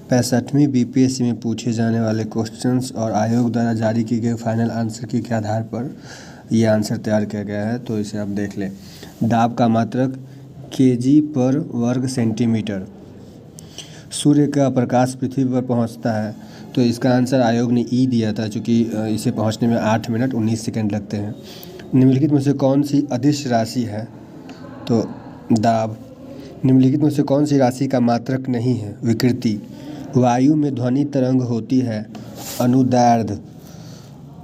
65वीं BPSC में पूछे जाने वाले क्वेश्चंस और आयोग द्वारा जारी किए गए फाइनल आंसर के आधार पर ये आंसर तैयार किया गया है, तो इसे आप देख लें। दाब का मात्रक केजी पर वर्ग सेंटीमीटर। सूर्य का प्रकाश पृथ्वी पर पहुंचता है, तो इसका आंसर आयोग ने ई दिया था, चूँकि इसे पहुंचने में 8 मिनट 19 सेकंड लगते हैं। निम्नलिखित में से कौन सी अदिश राशि है? तो दाब। निम्नलिखित में से कौन सी राशि का मात्रक नहीं है? विकृति। वायु में ध्वनि तरंग होती है। अनुदैर्ध्य।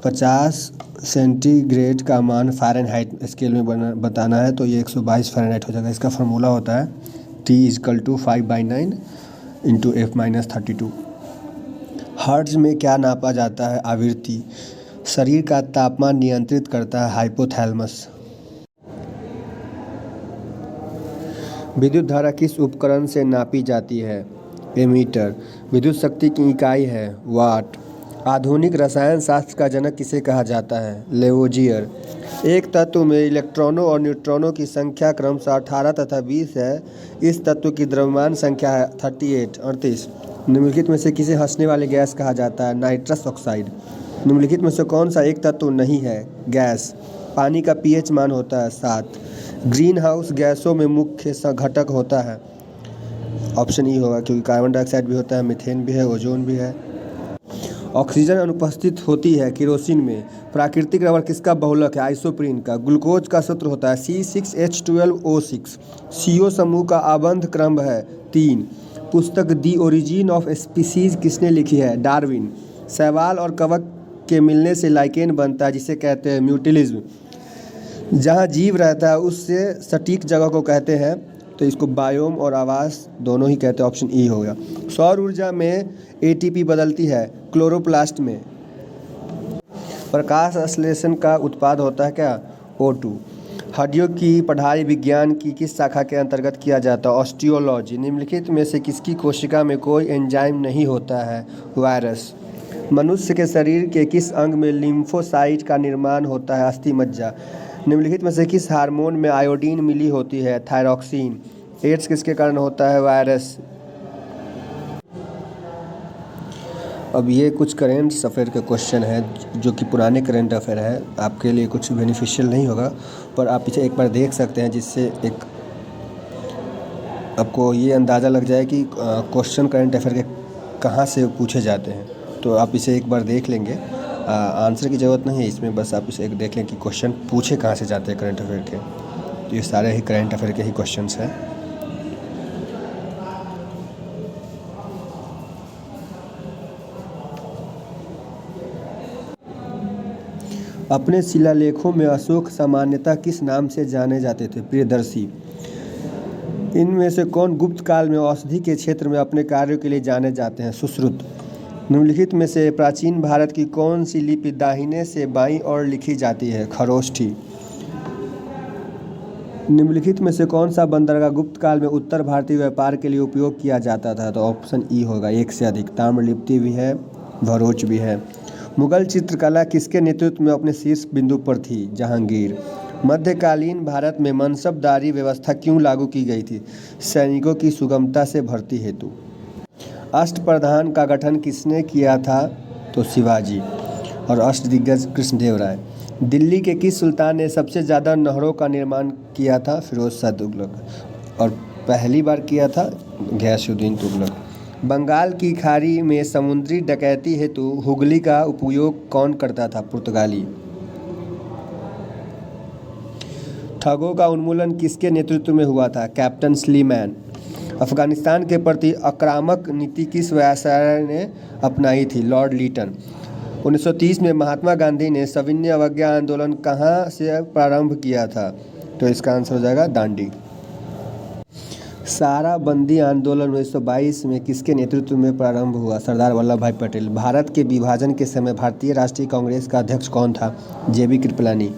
50 सेंटीग्रेड का मान फ़ारेनहाइट स्केल में बताना है, तो ये 122 फ़ारेनहाइट हो जाएगा। इसका फार्मूला होता है T=5/9 × F-32। हर्ट्ज में क्या नापा जाता है? आवृत्ति। शरीर का तापमान नियंत्रित करता है हाइपोथैलेमस। विद्युत धारा किस उपकरण से नापी जाती है? एमीटर। विद्युत शक्ति की इकाई है वाट। आधुनिक रसायन शास्त्र का जनक किसे कहा जाता है? लेवोजियर। एक तत्व में इलेक्ट्रॉनों और न्यूट्रॉनों की संख्या क्रमशः 18 तथा 20 है। इस तत्व की द्रव्यमान संख्या है 38। निम्नलिखित में से किसे हंसने वाली गैस कहा जाता है? Nitrous oxide. निम्नलिखित में से कौन सा एक तत्व नहीं है? गैस। पानी का पीएच मान होता है 7। ग्रीन हाउस गैसों में मुख्य घटक होता है। ऑप्शन ई होगा, क्योंकि कार्बन डाइऑक्साइड भी होता है, मीथेन भी है, ओजोन भी है। ऑक्सीजन अनुपस्थित होती है केरोसिन में। प्राकृतिक रबर किसका बहुलक है? आइसोप्रीन का। ग्लूकोज का सूत्र होता है C6H12O6। CO समूह का आबंध क्रम है 3। पुस्तक दी ओरिजिन ऑफ स्पीसीज किसने लिखी है? डार्विन। शैवाल और कवक के मिलने से लाइकेन बनता है, जिसे कहते हैं म्यूटिलिज्म। जहाँ जीव रहता है उससे सटीक जगह को कहते हैं, तो इसको बायोम और आवास दोनों ही कहते हैं। ऑप्शन ई हो गया। सौर ऊर्जा में ATP बदलती है क्लोरोप्लास्ट में। प्रकाश संश्लेषण का उत्पाद होता है क्या? O2। हड्डियों की पढ़ाई विज्ञान की किस शाखा के अंतर्गत किया जाता है? ऑस्टियोलॉजी। निम्नलिखित में से किसकी कोशिका में कोई एंजाइम नहीं होता है? वायरस। मनुष्य के शरीर के किस अंग में लिम्फोसाइट का निर्माण होता है? अस्थिमज्जा। निम्नलिखित में से किस हार्मोन में आयोडीन मिली होती है? थायरॉक्सिन। एड्स किसके कारण होता है? वायरस। अब ये कुछ करेंट अफेयर के क्वेश्चन है, जो कि पुराने करेंट अफेयर है, आपके लिए कुछ बेनिफिशियल नहीं होगा, पर आप इसे एक बार देख सकते हैं, जिससे एक आपको ये अंदाज़ा लग जाए कि क्वेश्चन करेंट अफेयर के कहाँ से पूछे जाते हैं। तो आप इसे एक बार देख लेंगे, आंसर की ज़रूरत नहीं है इसमें, बस आप इसे एक देख लें कि क्वेश्चन पूछे कहाँ से जाते हैं करेंट अफेयर के। तो ये सारे ही करेंट अफेयर के ही क्वेश्चंस हैं। अपने शिलालेखों में अशोक सामान्यतः किस नाम से जाने जाते थे? प्रियदर्शी। इनमें से कौन गुप्त काल में औषधि के क्षेत्र में अपने कार्यों के लिए जाने जाते हैं? सुश्रुत। निम्नलिखित में से प्राचीन भारत की कौन सी लिपि दाहिने से बाईं ओर लिखी जाती है? खरोष्ठी। निम्नलिखित में से कौन सा बंदरगाह गुप्त काल में उत्तर भारतीय व्यापार के लिए उपयोग किया जाता था? तो ऑप्शन ई होगा, एक से अधिक। ताम्रलिप्ति भी है, भरूच भी है। मुगल चित्रकला किसके नेतृत्व में अपने शीर्ष बिंदु पर थी? जहांगीर। मध्यकालीन भारत में मनसबदारी व्यवस्था क्यों लागू की गई थी? सैनिकों की सुगमता से भर्ती हेतु। अष्टप्रधान का गठन किसने किया था? तो शिवाजी। और अष्टदिग्गज कृष्णदेवराय। दिल्ली के किस सुल्तान ने सबसे ज़्यादा नहरों का निर्माण किया था? फिरोज शाह तुगलक। और पहली बार किया था गयासुद्दीन तुगलक। बंगाल की खाड़ी में समुद्री डकैती हेतु हुगली का उपयोग कौन करता था? पुर्तगाली। ठगों का उन्मूलन किसके नेतृत्व में हुआ था? Captain Sleeman. अफगानिस्तान के प्रति आक्रामक नीति किस वायसराय ने अपनाई थी? Lord Lytton. 1930 में महात्मा गांधी ने सविनय अवज्ञा आंदोलन कहाँ से प्रारंभ किया था? तो इसका आंसर हो जाएगा दांडी। सारा बंदी आंदोलन 1922 में किसके नेतृत्व में प्रारंभ हुआ? सरदार वल्लभ भाई पटेल। भारत के विभाजन के समय भारतीय राष्ट्रीय कांग्रेस का अध्यक्ष कौन था? JB कृपलानी।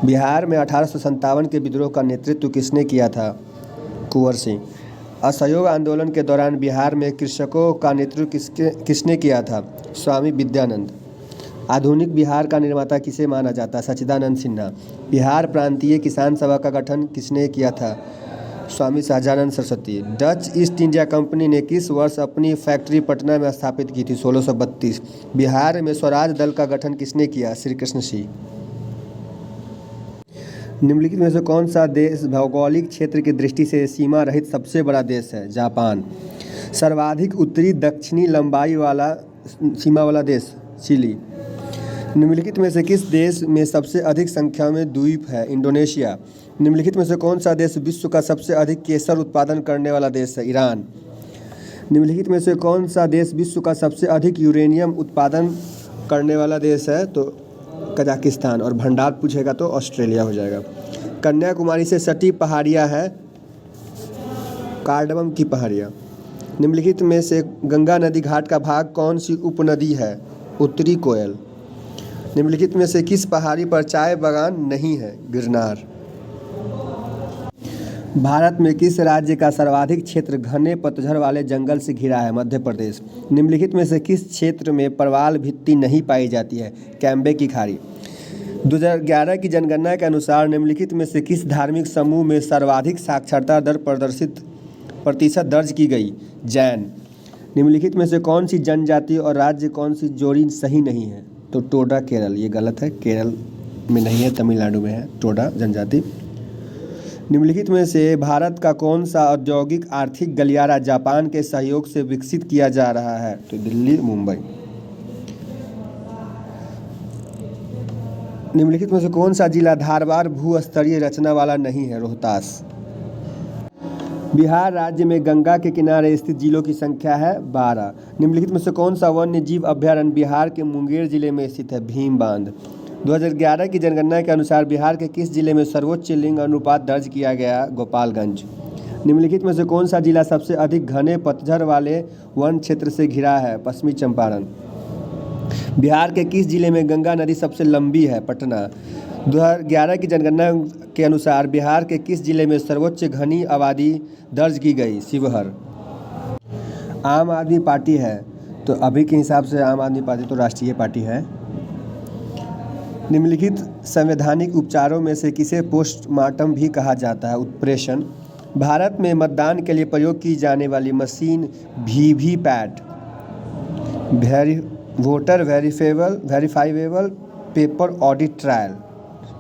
बिहार में 1857 के विद्रोह का नेतृत्व किसने किया था? कुंवर सिंह। असहयोग आंदोलन के दौरान बिहार में कृषकों का नेतृत्व किसने किया था? स्वामी विद्यानंद। आधुनिक बिहार का निर्माता किसे माना जाता है? सच्चिदानंद सिन्हा। बिहार प्रांतीय किसान सभा का गठन किसने किया था? Swami Sahajanand Saraswati. Dutch East India company ने किस वर्ष अपनी फैक्ट्री पटना में स्थापित की थी? 1632। बिहार में स्वराज दल का गठन किसने किया? श्री कृष्ण सिंह। निम्नलिखित में से कौन सा देश भौगोलिक क्षेत्र की दृष्टि से सीमा रहित सबसे बड़ा देश है? जापान। सर्वाधिक उत्तरी दक्षिणी लंबाई वाला सीमा वाला देश? चिली। निम्नलिखित में से किस देश में सबसे अधिक संख्या में द्वीप है? इंडोनेशिया। निम्नलिखित में से कौन सा देश विश्व का सबसे अधिक केसर उत्पादन करने वाला देश है? ईरान। निम्नलिखित में से कौन सा देश विश्व का सबसे अधिक यूरेनियम उत्पादन करने वाला देश है? तो कजाकिस्तान। और भंडार पूछेगा तो ऑस्ट्रेलिया हो जाएगा। कन्याकुमारी से सटी पहाड़ियाँ है कार्डमम की पहाड़ियाँ। निम्नलिखित में से गंगा नदी घाट का भाग कौन सी उपनदी है? उत्तरी कोयल। निम्नलिखित में से किस पहाड़ी पर चाय बागान नहीं है? गिरनार। भारत में किस राज्य का सर्वाधिक क्षेत्र घने पतझड़ वाले जंगल से घिरा है? मध्य प्रदेश। निम्नलिखित में से किस क्षेत्र में प्रवाल भित्ति नहीं पाई जाती है? कैम्बे की खाड़ी। 2011 की जनगणना के अनुसार निम्नलिखित में से किस धार्मिक समूह में सर्वाधिक साक्षरता दर प्रतिशत दर्ज की गई? जैन। निम्नलिखित में से कौन सी जनजाति और राज्य कौन सी जोड़ी सही नहीं है? तो टोडा केरल। ये गलत है, केरल में नहीं है, तमिलनाडु में है टोडा जनजाति। निम्नलिखित में से भारत का कौन सा औद्योगिक आर्थिक गलियारा जापान के सहयोग से विकसित किया जा रहा है? तो दिल्ली मुंबई। निम्नलिखित में से कौन सा जिला धारवाड़ भूस्तरीय रचना वाला नहीं है? रोहतास। बिहार राज्य में गंगा के किनारे स्थित जिलों की संख्या है 12। निम्नलिखित में से कौन सा वन्य जीव अभयारण्य बिहार के मुंगेर जिले में स्थित है? भीम बांध। 2011 की जनगणना के अनुसार बिहार के किस जिले में सर्वोच्च लिंग अनुपात दर्ज किया गया? गोपालगंज। निम्नलिखित में से कौन सा जिला सबसे अधिक घने पतझड़ वाले वन क्षेत्र से घिरा है? पश्चिमी चंपारण। बिहार के किस जिले में गंगा नदी सबसे लंबी है? पटना। 2011 की जनगणना के अनुसार बिहार के किस जिले में सर्वोच्च घनी आबादी दर्ज की गई? शिवहर। आम आदमी पार्टी है, तो अभी के हिसाब से आम आदमी पार्टी तो राष्ट्रीय पार्टी है। निम्नलिखित संवैधानिक उपचारों में से किसे पोस्टमार्टम भी कहा जाता है? उत्प्रेषण। भारत में मतदान के लिए प्रयोग की जाने वाली machine VVPAT voter verifiable paper audit trail,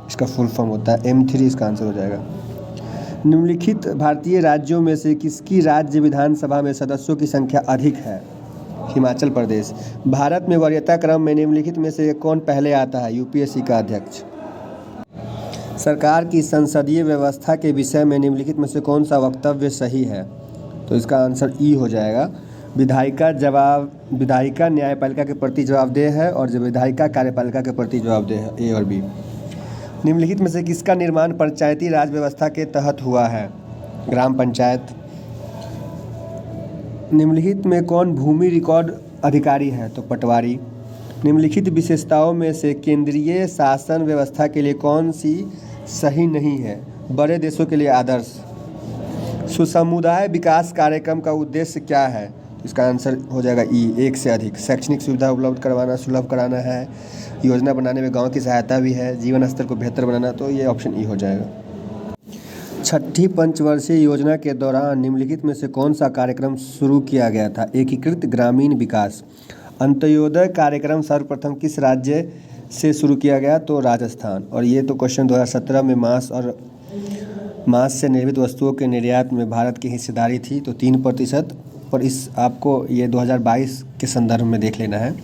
इसका फुल फॉर्म होता है M3, इसका आंसर हो जाएगा। निम्नलिखित भारतीय राज्यों में से किसकी राज्य विधानसभा में सदस्यों की संख्या अधिक है? हिमाचल प्रदेश। भारत में वरीयता क्रम में निम्नलिखित में से कौन पहले आता है? यूपीएससी का अध्यक्ष। सरकार की संसदीय व्यवस्था के विषय में निम्नलिखित में से कौन सा वक्तव्य सही है? तो इसका आंसर ई हो जाएगा। विधायिका न्यायपालिका के प्रति जवाबदेह है और जो विधायिका कार्यपालिका के प्रति जवाबदेह है, ए और बी। निम्नलिखित में से किसका निर्माण पंचायती राज व्यवस्था के तहत हुआ है? ग्राम पंचायत। निम्नलिखित में कौन भूमि रिकॉर्ड अधिकारी है? तो पटवारी। निम्नलिखित विशेषताओं में से केंद्रीय शासन व्यवस्था के लिए कौन सी सही नहीं है? बड़े देशों के लिए आदर्श। सुसमुदाय विकास कार्यक्रम का उद्देश्य क्या है? इसका आंसर हो जाएगा ई, एक से अधिक। शैक्षणिक सुविधा उपलब्ध करवाना, सुलभ कराना है, योजना बनाने में गांव की सहायता भी है, जीवन स्तर को बेहतर बनाना, तो ये ऑप्शन ई हो जाएगा। छठी पंचवर्षीय योजना के दौरान निम्नलिखित में से कौन सा कार्यक्रम शुरू किया गया था? एकीकृत ग्रामीण विकास। अंत्योदय कार्यक्रम सर्वप्रथम किस राज्य से शुरू किया गया? तो राजस्थान। और ये तो क्वेश्चन 2017 में मांस से निर्मित वस्तुओं के निर्यात में भारत की हिस्सेदारी थी, तो 3%। पर इस आपको ये 2022 के संदर्भ में देख लेना है।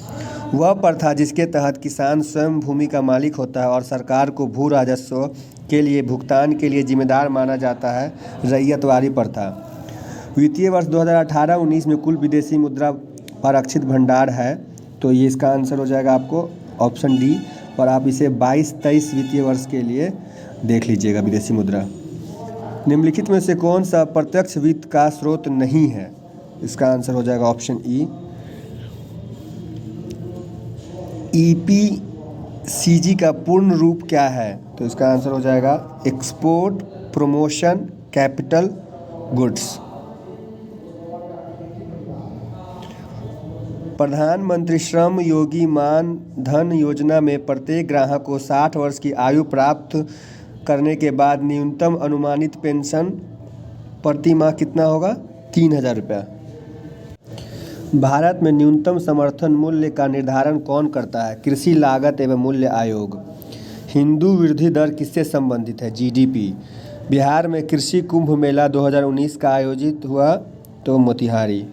वह प्रथा जिसके तहत किसान स्वयं भूमि का मालिक होता है और सरकार को भू राजस्व के लिए भुगतान के लिए जिम्मेदार माना जाता है, रैयतवाड़ी प्रथा। वित्तीय वर्ष 2018-19 में कुल विदेशी मुद्रा आरक्षित भंडार है, तो ये इसका आंसर हो जाएगा आपको ऑप्शन डी। और आप इसे 22-23 वित्तीय वर्ष के लिए देख लीजिएगा विदेशी मुद्रा। निम्नलिखित में से कौन सा प्रत्यक्ष वित्त का स्रोत नहीं है? इसका आंसर हो जाएगा ऑप्शन ई। EPCG का पूर्ण रूप क्या है? तो इसका आंसर हो जाएगा एक्सपोर्ट प्रमोशन कैपिटल गुड्स। प्रधानमंत्री श्रम योगी मान धन योजना में प्रत्येक ग्राहक को 60 वर्ष की आयु प्राप्त करने के बाद न्यूनतम अनुमानित पेंशन प्रति माह कितना होगा? 3,000 रुपया। भारत में न्यूनतम समर्थन मूल्य का निर्धारण कौन करता है? कृषि लागत एवं मूल्य आयोग। हिंदू वृद्धि दर किससे संबंधित है? जीडीपी। बिहार में कृषि कुंभ मेला 2019 का आयोजित हुआ तो मोतिहारी।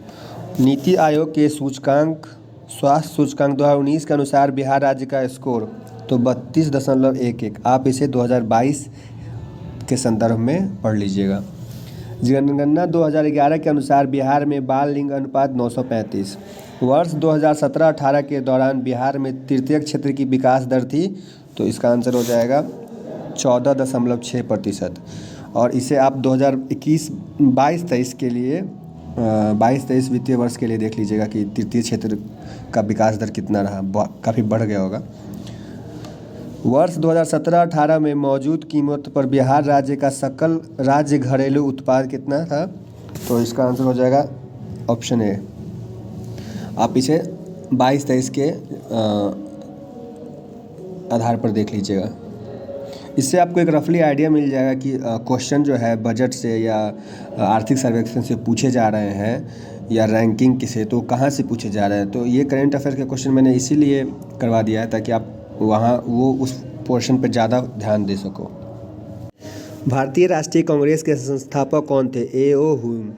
नीति आयोग के सूचकांक स्वास्थ्य सूचकांक 2019 के अनुसार बिहार राज्य का स्कोर तो 32.11। आप इसे 2022 के संदर्भ में पढ़ लीजिएगा। जनगणना 2011 के अनुसार बिहार में बाल लिंग अनुपात 935। वर्ष 2017-18 के दौरान बिहार में तृतीयक क्षेत्र की विकास दर थी तो इसका आंसर हो जाएगा 14.6%। और इसे आप 2021-22-23 के लिए 22-23 वित्तीय वर्ष के लिए देख लीजिएगा कि तृतीय क्षेत्र का विकास दर कितना रहा, काफ़ी बढ़ गया होगा। वर्ष 2017-18 में मौजूद कीमत पर बिहार राज्य का सकल राज्य घरेलू उत्पाद कितना था? तो इसका आंसर हो जाएगा ऑप्शन ए। आप इसे 22-23 के आधार पर देख लीजिएगा। इससे आपको एक रफली आइडिया मिल जाएगा कि क्वेश्चन जो है बजट से या आर्थिक सर्वेक्षण से पूछे जा रहे हैं या रैंकिंग किसे तो कहाँ से पूछे जा रहे हैं। तो ये करंट अफेयर के क्वेश्चन मैंने इसीलिए करवा दिया है ताकि आप वहाँ उस पोर्शन पर ज़्यादा ध्यान दे सको। भारतीय राष्ट्रीय कांग्रेस के संस्थापक कौन थे? ए ओ हुम।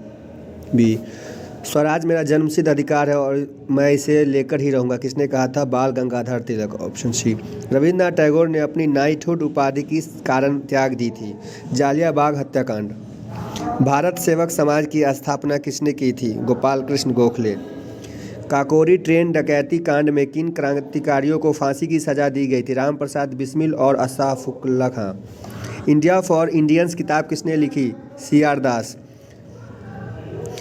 बी स्वराज मेरा जन्मसिद्ध अधिकार है और मैं इसे लेकर ही रहूँगा, किसने कहा था? बाल गंगाधर तिलक। Option C. रविन्द्रनाथ टैगोर ने अपनी नाइटहुड उपाधि किस कारण त्याग दी थी? जालियांवाला हत्याकांड। भारत सेवक समाज की स्थापना किसने की थी? गोपाल कृष्ण गोखले। काकोरी ट्रेन डकैती कांड में किन क्रांतिकारियों को फांसी की सजा दी गई थी? राम प्रसाद बिस्मिल और अशफाक उल्लाह खां। इंडिया फॉर इंडियंस किताब किसने लिखी? सी.आर. दास।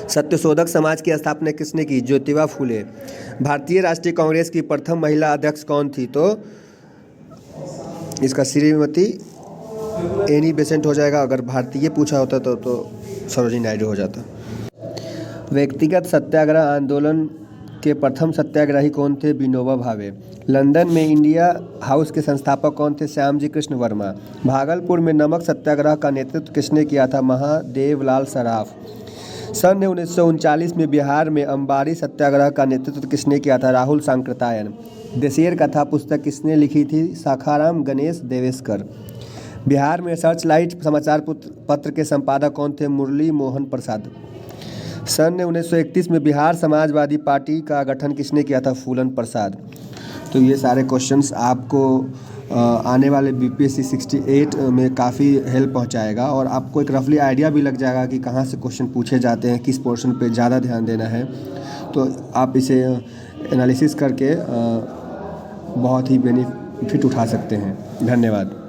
सत्यशोधक समाज की स्थापना किसने की? ज्योतिबा फूले। भारतीय राष्ट्रीय कांग्रेस की प्रथम महिला अध्यक्ष कौन थी? तो इसका श्रीमती एनी बेसेंट हो जाएगा। अगर भारतीय पूछा होता तो सरोजिनी नायडू हो जाता। व्यक्तिगत सत्याग्रह आंदोलन के प्रथम सत्याग्रही कौन थे? विनोबा भावे। लंदन में इंडिया हाउस के संस्थापक कौन थे? श्यामजी कृष्ण वर्मा। भागलपुर में नमक सत्याग्रह का नेतृत्व किसने किया था? महादेवलाल सराफ। सन 1939 में बिहार में अंबारी सत्याग्रह का नेतृत्व किसने किया था? राहुल सांकृत्यायन। देशेर कथा पुस्तक किसने लिखी थी? शाखाराम गणेश देवेशकर। बिहार में सर्चलाइट समाचार पत्र के संपादक कौन थे? मुरली मोहन प्रसाद। सन 1931 में बिहार समाजवादी पार्टी का गठन किसने किया था? फूलन प्रसाद। तो ये सारे क्वेश्चंस आपको आने वाले बीपीएससी 68 में काफ़ी हेल्प पहुंचाएगा और आपको एक रफली आइडिया भी लग जाएगा कि कहाँ से क्वेश्चन पूछे जाते हैं, किस पोर्शन पे ज़्यादा ध्यान देना है। तो आप इसे एनालिसिस करके बहुत ही बेनिफिट उठा सकते हैं। धन्यवाद।